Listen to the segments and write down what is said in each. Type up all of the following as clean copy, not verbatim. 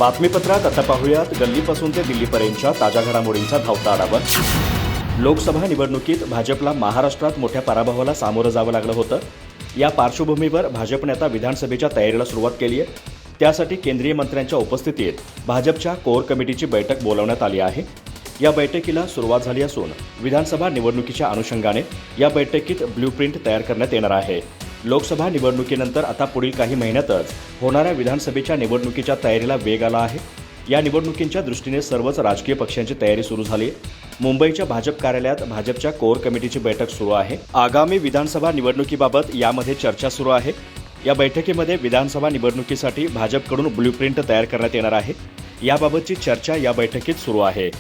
बातमीपत्रात आता पाहूयात गल्लीपासून ते दिल्लीपर्यंतच्या ताज्या घडामोडींचा धावता आढावा। लोकसभा निवडणुकीत भाजपला महाराष्ट्रात मोठ्या पराभवाला सामोरं जावं लागलं होतं। या पार्श्वभूमीवर भाजपने आता विधानसभेच्या तयारीला सुरुवात केली आहे। त्यासाठी केंद्रीय मंत्र्यांच्या उपस्थितीत भाजपच्या कोर कमिटीची बैठक बोलावण्यात आली आहे। या बैठकीला सुरुवात झाली असून विधानसभा निवडणुकीच्या अनुषंगाने या बैठकीत ब्ल्यूप्रिंट तयार करण्यात येणार आहे। लोकसभा निवडणुकीनंतर आता पुढील काही महिन्यातच होणाऱ्या विधानसभेच्या निवडणुकीच्या तयारीला वेग आला आहे। या निवडणुकींच्या दृष्टीने सर्वच राजकीय पक्षांची तयारी सुरू झाली आहे। मुंबईच्या भाजप कार्यालयात भाजपच्या कोर कमिटीची बैठक सुरू आहे। आगामी विधानसभा निवडणुकीबाबत यामध्ये चर्चा सुरू आहे। या बैठकीमध्ये विधानसभा निवडणुकीसाठी भाजपकडून ब्ल्यूप्रिंट तयार करण्यात येणार आहे। याबाबतची चर्चा या बैठकीत सुरू आहे।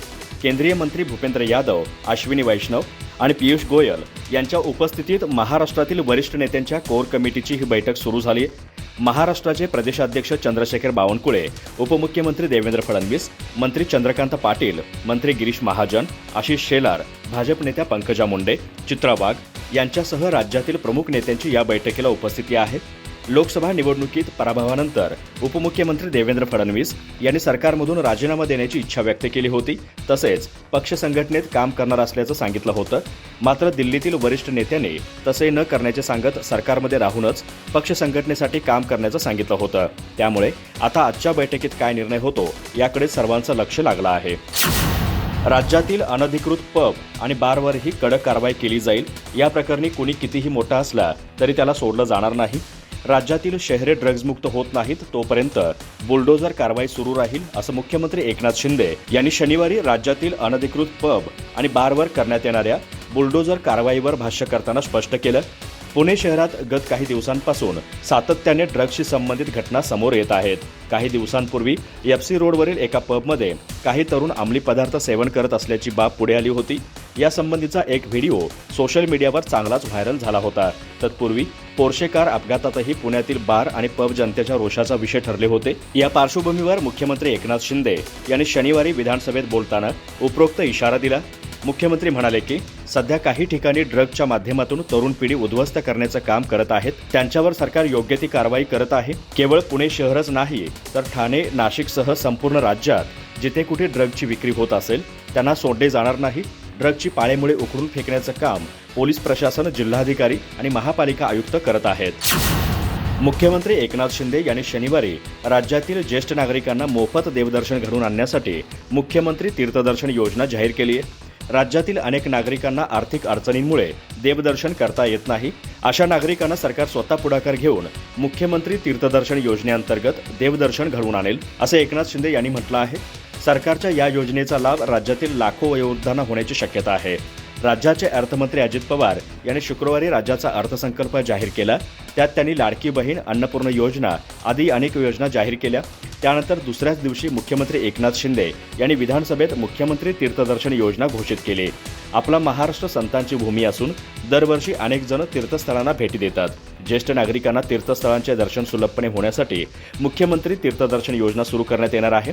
केंद्रीय मंत्री भूपेंद्र यादव, अश्विनी वैष्णव आणि पियुष गोयल यांच्या उपस्थितीत महाराष्ट्रातील वरिष्ठ नेत्यांच्या कोर कमिटीची ही बैठक सुरू झाली आहे। महाराष्ट्राचे प्रदेशाध्यक्ष चंद्रशेखर बावनकुळे, उपमुख्यमंत्री देवेंद्र फडणवीस, मंत्री चंद्रकांत पाटील, मंत्री गिरीश महाजन, आशिष शेलार, भाजप नेत्या पंकजा मुंडे, चित्रा वाघ यांच्यासह राज्यातील प्रमुख नेत्यांची या बैठकीला उपस्थिती आहे। लोकसभा निवडणुकीत पराभवानंतर उपमुख्यमंत्री देवेंद्र फडणवीस यांनी सरकारमधून राजीनामा देण्याची इच्छा व्यक्त केली होती। तसेच पक्ष संघटनेत काम करणार असल्याचं सांगितलं होतं। मात्र दिल्लीतील वरिष्ठ नेत्यांनी तसे न करण्याचे सांगत सरकारमध्ये राहूनच पक्ष संघटनेसाठी काम करण्याचं सांगितलं होतं। त्यामुळे आता आजच्या बैठकीत काय निर्णय होतो याकडे सर्वांचं लक्ष लागलं आहे। राज्यातील अनधिकृत पब आणि बारवरही कडक कारवाई केली जाईल। या प्रकरणी कुणी कितीही मोठा असला तरी त्याला सोडलं जाणार नाही। राज्यातील शहरे ड्रग्जमुक्त होत नाहीत तोपर्यंत बुलडोझर कारवाई सुरू राहील, असं मुख्यमंत्री एकनाथ शिंदे यांनी शनिवारी राज्यातील अनधिकृत पब आणि बारवर करण्यात येणाऱ्या बुलडोझर कारवाईवर भाष्य करताना स्पष्ट केलं। पुणे शहरात गत काही दिवसांपासून सातत्याने ड्रग्जशी संबंधित घटना समोर येत आहेत। काही दिवसांपूर्वी एफसी रोडवरील एका पबमध्ये काही तरुण अंमली पदार्थ सेवन करत असल्याची बाब पुढे आली होती। यासंबंधीचा एक व्हिडिओ सोशल मीडियावर चांगलाच व्हायरल झाला होता। तत्पूर्वी पोर्शे कार अपघातातही पुण्यातील बार आणि पब जनतेच्या रोषाचा विषय ठरले होते। या पार्श्वभूमीवर मुख्यमंत्री एकनाथ शिंदे यांनी शनिवारी विधानसभेत बोलताना उपरोक्त इशारा दिला। मुख्यमंत्री म्हणाले की सध्या काही ठिकाणी ड्रग्जच्या माध्यमातून तरुण पिढी उद्ध्वस्त करण्याचं काम करत आहेत। त्यांच्यावर सरकार योग्य ती कारवाई करत आहे। केवळ पुणे शहरच नाही तर ठाणे, नाशिकसह संपूर्ण राज्यात जिथे कुठे ड्रग्जची विक्री होत असेल त्यांना सोडले जाणार नाही। ड्रग्जची पाळेमुळे उखडून फेकण्याचं काम पोलीस प्रशासन, जिल्हाधिकारी आणि महापालिका आयुक्त करत आहेत। मुख्यमंत्री एकनाथ शिंदे यांनी शनिवारी राज्यातील ज्येष्ठ नागरिकांना मोफत देवदर्शन घडवून आणण्यासाठी मुख्यमंत्री तीर्थदर्शन योजना जाहीर केली आहे। राज्यातील अनेक नागरिकांना आर्थिक अडचणींमुळे देवदर्शन करता येत नाही। अशा नागरिकांना सरकार स्वतः पुढाकार घेऊन मुख्यमंत्री तीर्थदर्शन योजनेअंतर्गत देवदर्शन घडवून आणेल, असे एकनाथ शिंदे यांनी म्हटलं आहे। सरकारच्या या योजनेचा लाभ राज्यातील लाखो वयोवृद्धांना होण्याची शक्यता आहे। राज्याचे अर्थमंत्री अजित पवार यांनी शुक्रवारी राज्याचा अर्थसंकल्प जाहीर केला। त्यात त्यांनी लाडकी बहीण, अन्नपूर्णा योजना आदी अनेक योजना जाहीर केल्या। त्यानंतर दुसऱ्याच दिवशी मुख्यमंत्री एकनाथ शिंदे यांनी विधानसभेत मुख्यमंत्री तीर्थदर्शन योजना घोषित केली। आपला महाराष्ट्र संतांची भूमी असून दरवर्षी अनेक जण तीर्थस्थळांना भेटी देतात। ज्येष्ठ नागरिकांना तीर्थस्थळांचे दर्शन सुलभपणे होण्यासाठी मुख्यमंत्री तीर्थदर्शन योजना सुरू करण्यात येणार आहे।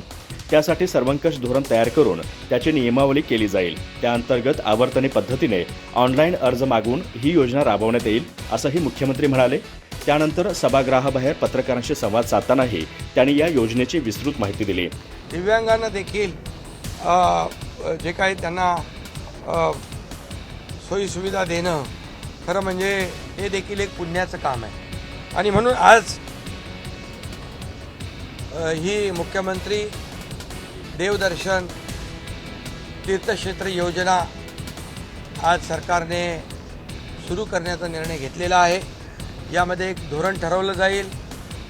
त्यासाठी सर्वंकष धोरण तयार करून त्याची नियमावली केली जाईल। त्याअंतर्गत आवर्तनी पद्धतीने ऑनलाईन अर्ज मागवून ही योजना राबवण्यात येईल, असंही मुख्यमंत्री म्हणाले। त्यानंतर सभागृहाबाहेर पत्रकारांशी संवाद साधतानाही त्यांनी या योजनेची विस्तृत माहिती दिली। दिव्यांगांना देखील जे काही त्यांना सोयीसुविधा देणं खरं म्हणजे हे देखील एक पुण्याचं काम आहे। आणि म्हणून आज ही मुख्यमंत्री देवदर्शन तीर्थक्षेत्र योजना आज सरकारने सुरू करण्याचा निर्णय घेतलेला आहे। यामध्ये एक धोरण ठरवलं जाईल,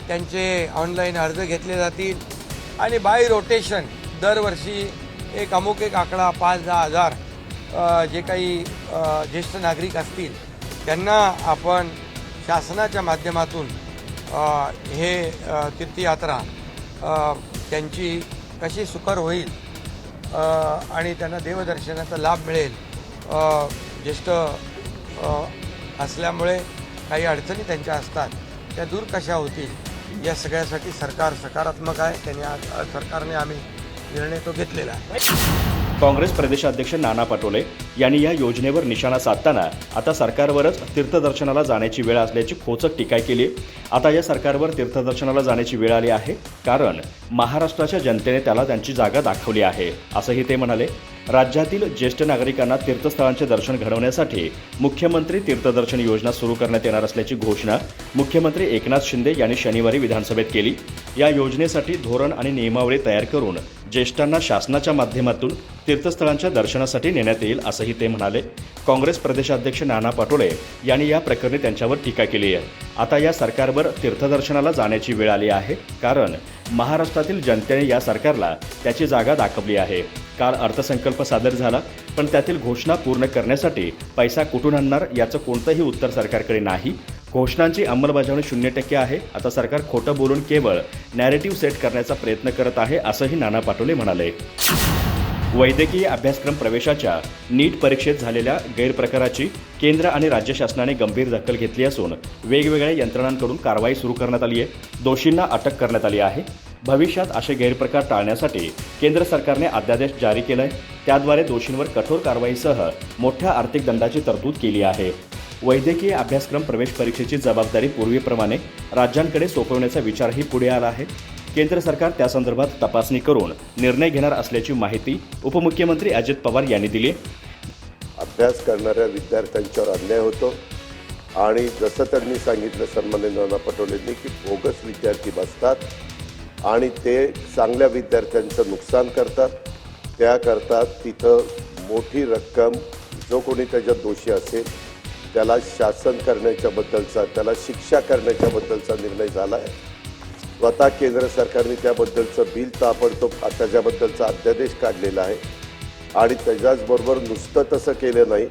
त्यांचे ऑनलाईन अर्ज घेतले जातील आणि बाय रोटेशन दरवर्षी एक आकडा 5-10 हजार जे काही ज्येष्ठ नागरिक असतील त्यांना आपण शासनाच्या माध्यमातून हे तीर्थयात्रा त्यांची कशी सुकर होईल आणि त्यांना देवदर्शनाचा लाभ मिळेल। ज्येष्ठ असल्यामुळे काही अडचणी त्यांच्या असतात त्या दूर कशा होतील या सगळ्यासाठी सरकार सकारात्मक आहे। सरकारने आम्ही निर्णय तो घेतलेला आहे। काँग्रेस प्रदेशाध्यक्ष नाना पटोले यांनी या योजनेवर निशाणा साधताना आता सरकारवरच तीर्थदर्शनाला जाण्याची वेळ असल्याची खोचक टीका केली. आता या सरकारवर तीर्थदर्शनाला जाण्याची वेळ आली आहे कारण महाराष्ट्राच्या जनतेने त्याला त्यांची जागा दाखवली आहे, असंही ते म्हणाले. राज्यातील ज्येष्ठ नागरिकांना तीर्थस्थळांचे दर्शन घडवण्यासाठी मुख्यमंत्री तीर्थदर्शन योजना सुरू करण्यात येणार असल्याची घोषणा मुख्यमंत्री एकनाथ शिंदे यांनी शनिवारी विधानसभेत केली. या योजनेसाठी धोरण आणि नियमावली तयार करून ज्येष्ठांना शासनाच्या माध्यमातून तीर्थस्थळांच्या दर्शनासाठी नेण्यात येईल, असंही ते म्हणाले. काँग्रेस प्रदेशाध्यक्ष नाना पटोले यांनी या प्रकरणी त्यांच्यावर टीका केली आहे. आता या सरकारवर तीर्थदर्शनाला जाण्याची वेळ आली आहे कारण महाराष्ट्रातील जनतेने या सरकारला त्याची जागा दाखवली आहे. काल अर्थसंकल्प सादर झाला, पण त्यातील घोषणा पूर्ण करण्यासाठी पैसा कुठून आणणार याचं कोणतंही उत्तर सरकारकडे नाही. घोषणांची अंमलबजावणी 0% आहे. आता सरकार खोटं बोलून केवळ नॅरेटिव्ह सेट करण्याचा प्रयत्न करत आहे, असंही नाना पटोले म्हणाले. वैद्यकीय अभ्यासक्रम प्रवेशाच्या नीट परीक्षेत झालेल्या गैरप्रकाराची केंद्र आणि राज्य शासनाने गंभीर दखल घेतली असून वेगवेगळ्या यंत्रणांकडून कारवाई सुरू करण्यात आली आहे. दोषींना अटक करण्यात आली आहे. भविष्यात असे गैरप्रकार टाळण्यासाठी केंद्र सरकारने अध्यादेश जारी केला आहे. त्याद्वारे दोषींवर कठोर कारवाईसह मोठ्या आर्थिक दंडाची तरतूद केली आहे. वैद्यकीय अभ्यासक्रम प्रवेश परीक्षेची जबाबदारी पूर्वीप्रमाणे राज्यांकडे सोपवण्याचा विचारही पुढे आला आहे. केंद्र सरकार त्यासंदर्भात तपासणी करून निर्णय घेणार असल्याची माहिती उपमुख्यमंत्री अजित पवार यांनी दिली. अभ्यास करणाऱ्या विद्यार्थ्यांच्यावर अन्याय होतो आणि जसं त्यांनी सांगितलं सन्माननीय नाना पटोलेंनी की बोगस विद्यार्थी बसतात आणि ते चांगल्या विद्यार्थ्यांचं नुकसान करतात. त्याकरता तिथं मोठी रक्कम जो कोणी त्याच्यात दोषी असेल त्याला शासन करण्याच्याबद्दलचा, त्याला शिक्षा करण्याच्याबद्दलचा निर्णय झाला आहे. स्वतः केंद्र सरकारने त्याबद्दलचं बिल ताबडतोब त्याच्याबद्दलचा अध्यादेश काढलेला आहे आणि त्याच्याचबरोबर नुसतं तसं केलं नाही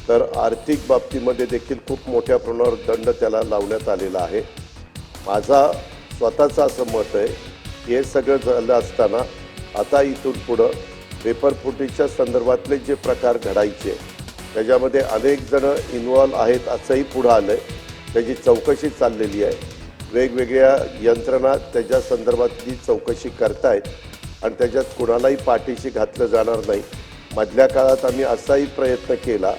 तर आर्थिक बाबतीमध्ये देखील खूप मोठ्या प्रमाणावर दंड त्याला लावण्यात आलेला आहे. माझा स्वतःचं असं मत आहे की हे सगळं झालं असताना आता इथून पुढं पेपरफुटीच्या संदर्भातले जे प्रकार घडायचे त्याच्यामध्ये अनेक जण इन्व्हॉल्व आहेत असंही पुढं आलं आहे. त्याची चौकशी चाललेली आहे. वेगवेगळ्या यंत्रणा त्याच्या संदर्भातली चौकशी करतायत आणि त्याच्यात कुणालाही पाठीशी घातलं जाणार नाही. मधल्या काळात आम्ही असाही प्रयत्न केला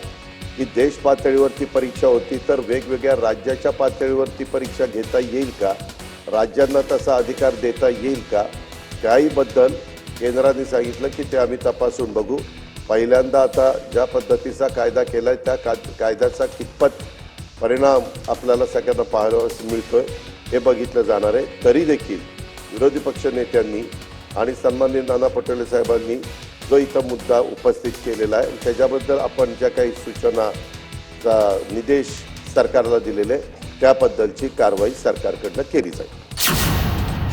की देश पातळीवरती परीक्षा होती तर वेगवेगळ्या राज्याच्या पातळीवरती परीक्षा घेता येईल का, राज्यांना तसा अधिकार देता येईल का, त्याहीबद्दल केंद्राने सांगितलं की ते आम्ही तपासून बघू. पहिल्यांदा आता ज्या पद्धतीचा कायदा केला आहे त्या कायद्याचा कितपत परिणाम आपल्याला सगळ्यांना पाहायला मिळतोय हे बघितलं जाणार आहे. तरी देखील विरोधी पक्ष नेत्यांनी आणि सन्माननीय नाना पटोले साहेबांनी जो इथं मुद्दा उपस्थित केलेला आहे त्याच्याबद्दल आपण ज्या काही सूचना निर्देश सरकारला दिलेले त्याबद्दलची कारवाई सरकारकडनं केली जाईल.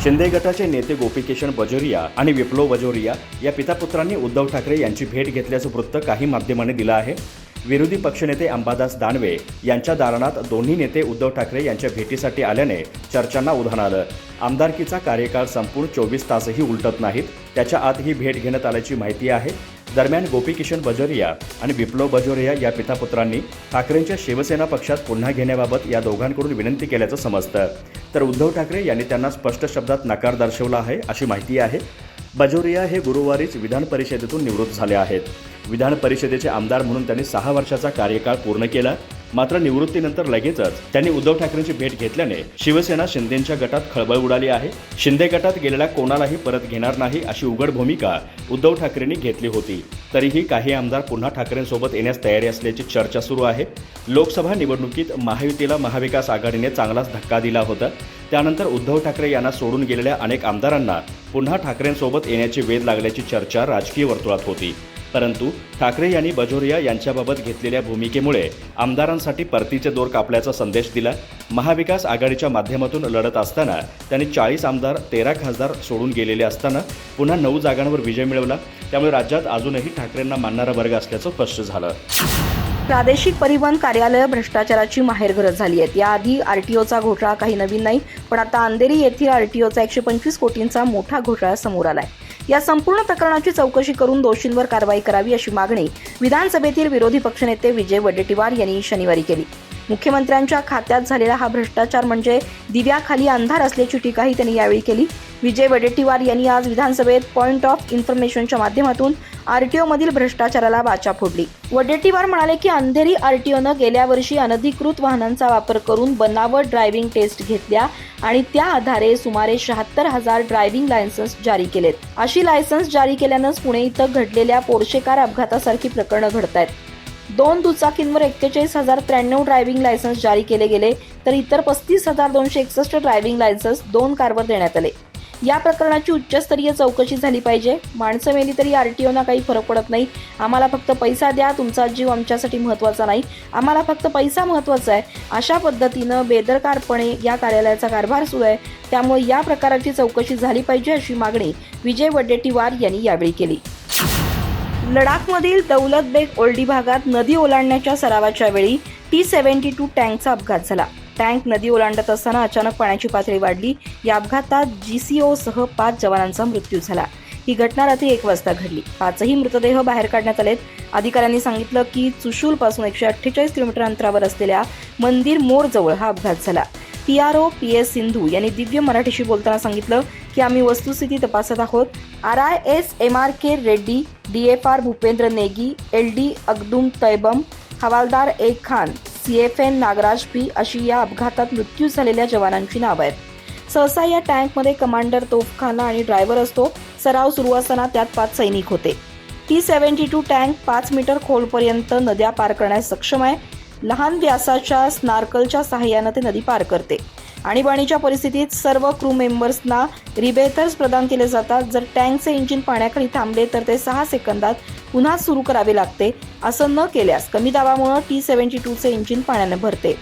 शिंदे गटाचे नेते गोपीकिशन बाजोरिया आणि विप्लव बाजोरिया या पितापुत्रांनी उद्धव ठाकरे यांची भेट घेतल्याचं वृत्त काही माध्यमांनी दिलं आहे. विरोधी पक्षनेते अंबादास दानवे यांच्या दालनात दोन्ही नेते उद्धव ठाकरे यांच्या भेटीसाठी आल्याने चर्चांना उधाण आलं. आमदारकीचा कार्यकाळ संपूर्ण 24 तासही उलटत नाहीत, त्याच्या आत ही भेट घेण्यात आल्याची माहिती आहे. दरम्यान गोपीकिशन बाजोरिया आणि विप्लव बाजोरिया या पितापुत्रांनी ठाकरेंच्या शिवसेना पक्षात पुन्हा घेण्याबाबत या दोघांकडून विनंती केल्याचं समजतं. तर उद्धव ठाकरे यांनी त्यांना स्पष्ट शब्दात नकार दर्शवला आहे अशी माहिती आहे. बाजोरिया हे गुरुवारीच विधान परिषदेतून निवृत्त झाले आहेत. विधान परिषदेचे आमदार म्हणून त्यांनी 6 वर्षाचा कार्यकाळ पूर्ण केला. मात्र निवृत्तीनंतर लगेचच त्यांनी उद्धव ठाकरेंची भेट घेतल्याने शिवसेना शिंदेंच्या गटात खळबळ उडाली आहे. शिंदे गटात गेलेल्या कोणालाही परत घेणार नाही अशी उघड भूमिका उद्धव ठाकरेंनी घेतली होती. तरीही काही आमदार पुन्हा ठाकरेंसोबत येण्यास तयारी असल्याची चर्चा सुरू आहे. लोकसभा निवडणुकीत महायुतीला महाविकास आघाडीने चांगलाच धक्का दिला होता. त्यानंतर उद्धव ठाकरे यांना सोडून गेलेल्या अनेक आमदारांना पुन्हा ठाकरेंसोबत येण्याची वेध लागल्याची चर्चा राजकीय वर्तुळात होती. परंतु ठाकरे यांनी बाजोरिया यांच्याबाबत घेतलेल्या भूमिकेमुळे आमदारांसाठी परतीचे दोर कापल्याचा संदेश दिला. महाविकास आघाडीच्या माध्यमातून लढत असताना त्यांनी 40 आमदार 13 खासदार सोडून गेलेले असताना पुन्हा 9 जागांवर विजय मिळवला. त्यामुळे राज्यात अजूनही ठाकरेंना मानणारा वर्ग असल्याचं स्पष्ट झालं. प्रादेशिक परिवहन कार्यालय भ्रष्टाचाराची माहेरघरच झाली आहेत. याआधी आरटीओचा घोटाळा काही नवीन नाही, पण आता अंधेरी येथील आरटीओचा 125 कोटींचा मोठा घोटाळा समोर आलाय. या संपूर्ण प्रकरणाची चौकशी करून दोषींवर कारवाई करावी अशी मागणी विधानसभेतील विरोधी पक्षनेते विजय वडेट्टीवार यांनी शनिवारी केली. मुख्यमंत्र्यांच्या खात्यात झालेला हा भ्रष्टाचार म्हणजे दिव्याखाली अंधार असल्याची टीकाही त्यांनी यावेळी केली. विजय वडेट्टीवार यांनी आज विधानसभेत पॉइंट ऑफ इन्फॉर्मेशनच्या माध्यमातून आरटीओ मधील भ्रष्टाचाराला वाचा फोडली. वडेट्टीवार म्हणाले की अंधेरी आरटीओनं गेल्या वर्षी अनधिकृत वाहनांचा वापर करून बनावट ड्रायव्हिंग टेस्ट घेतल्या आणि त्या आधारे सुमारे 76,000 ड्रायव्हिंग लायसन्स जारी केलेत. अशी लायसन्स जारी केल्यानंच पुणे इथं घडलेल्या पोर्शे कार अपघातासारखी प्रकरणं घडतायत. 2 दुचाकींवर 41,093 ड्रायव्हिंग लायसन्स जारी केले गेले तर इतर 35,261 ड्रायव्हिंग लायसन्स 2 कारवर देण्यात आले. या प्रकरणाची उच्चस्तरीय चौकशी झाली पाहिजे. माणसं मेली तरी आरटीओना काही फरक पडत नाही. आम्हाला फक्त पैसा द्या, तुमचा जीव आमच्यासाठी महत्त्वाचा नाही, आम्हाला फक्त पैसा महत्त्वाचा आहे. अशा पद्धतीनं बेदरकारपणे या कार्यालयाचा कारभार सुरू आहे. त्यामुळे या प्रकाराची चौकशी झाली पाहिजे अशी मागणी विजय वडेट्टीवार यांनी यावेळी केली. लडाखमधील दौलत बेग ओल्डी भागात नदी ओलांडण्याच्या सरावाच्या वेळी T-72 टँकचा अपघात झाला. टँक नदी ओलांडत असताना अचानक पाण्याची पातळी वाढली. या अपघातात GCO सह 5 जवानांचा मृत्यू झाला. ही घटना रात्री 1 वाजता घडली. 5ही मृतदेह बाहेर काढण्यात आलेत. अधिकाऱ्यांनी सांगितलं की चुशूल पासून 148 किलोमीटर अंतरावर असलेल्या मंदिर मोरजवळ हा अपघात झाला. PRO PS सिंधू यांनी दिव्य मराठीशी बोलताना सांगितलं की आम्ही वस्तुस्थिती तपासत आहोत. RIS MRK Reddy, DFR Bhupendra Negi, LD अगदुम तैबम, हवालदार A Khan, CFN Nagraj P अशी या अपघातात मृत्यू झालेल्या जवानांची नावं आहेत. सहसा या टँकमध्ये कमांडर, तोफखाना आणि ड्रायव्हर असतो. सराव सुरू असताना त्यात 5 सैनिक होते. T-72 टँक 5 मीटर खोलपर्यंत नद्या पार करण्यास सक्षम आहे. लहान व्यासाच्या स्नार्कलच्या सहाय्यानं ते नदी पार करते. आणीबाणीच्या परिस्थितीत सर्व क्रू मेंबर्सना रिबेथर्स प्रदान केले जातात. जर टँकचे इंजिन पाण्याखाली थांबले तर ते 6 सेकंदात पुन्हा सुरू करावे लागते. असं न केल्यास कमी दाबामुळे T-72चे इंजिन पाण्याने भरते.